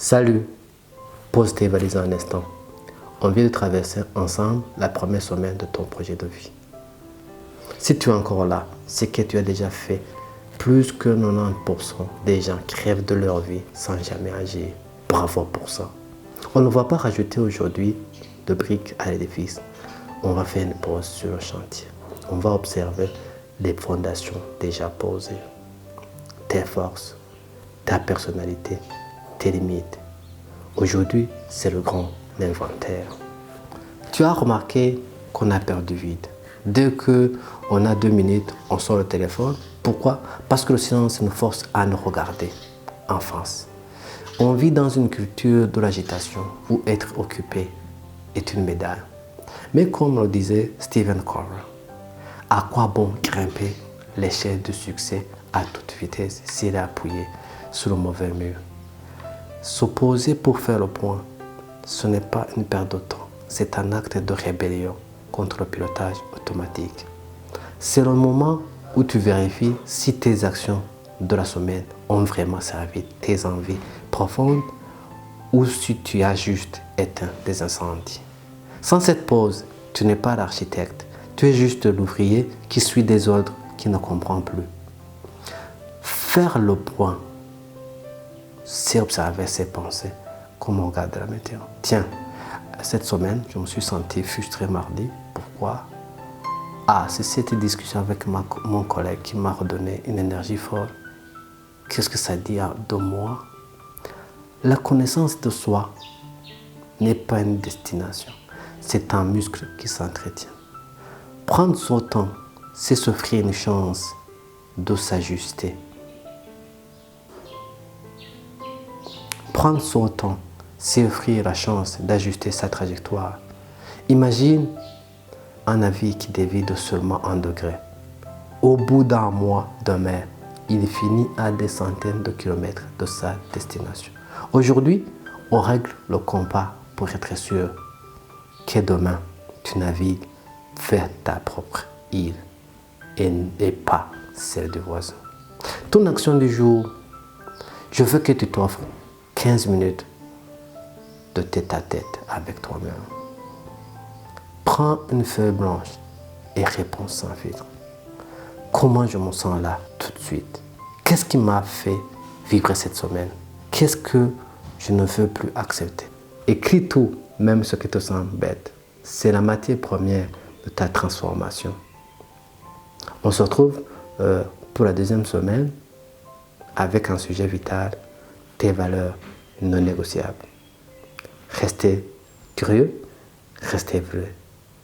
Salut, pose tes valises un instant. On vient de traverser ensemble la première semaine de ton projet de vie. Si tu es encore là, c'est que tu as déjà fait plus que 90% des gens qui rêvent de leur vie sans jamais agir. Bravo pour ça. On ne va pas rajouter aujourd'hui de briques à l'édifice. On va faire une pause sur le chantier. On va observer les fondations déjà posées. Tes forces, ta personnalité, tes limites. Aujourd'hui, c'est le grand inventaire. Tu as remarqué qu'on a perdu vide. Dès qu'on a 2 minutes, on sort le téléphone. Pourquoi? Parce que le silence nous force à nous regarder en face. On vit dans une culture de l'agitation où être occupé est une médaille. Mais comme le disait Stephen Covey, à quoi bon grimper l'échelle du succès à toute vitesse s'il est appuyé sur le mauvais mur? S'opposer pour faire le point, ce n'est pas une perte de temps, c'est un acte de rébellion contre le pilotage automatique. C'est le moment où tu vérifies si tes actions de la semaine ont vraiment servi tes envies profondes ou si tu as juste éteint des incendies. Sans cette pause, tu n'es pas l'architecte, tu es juste l'ouvrier qui suit des ordres qui ne comprend plus. Faire le point, c'est observer ses pensées comme on regarde la météo. Tiens, cette semaine, je me suis senti frustré mardi. Pourquoi? C'est cette discussion avec mon collègue qui m'a redonné une énergie forte. Qu'est-ce que ça dit de moi? La connaissance de soi n'est pas une destination, c'est un muscle qui s'entretient. Prendre son temps, c'est s'offrir une chance de s'ajuster. Prendre son temps, c'est offrir la chance d'ajuster sa trajectoire. Imagine un navire qui dévie de seulement 1 degré. Au bout d'un mois de mer, il finit à des centaines de kilomètres de sa destination. Aujourd'hui, on règle le compas pour être sûr que demain, tu navigues vers ta propre île et pas celle du voisin. Ton action du jour, je veux que tu t'offres 15 minutes de tête-à-tête avec toi-même. Prends une feuille blanche et réponds sans filtre. Comment je me sens là tout de suite? Qu'est-ce qui m'a fait vivre cette semaine? Qu'est-ce que je ne veux plus accepter? Écris tout, même ce qui te semble bête. C'est la matière première de ta transformation. On se retrouve pour la 2e semaine avec un sujet vital, tes valeurs non négociables. Restez curieux, restez vrai.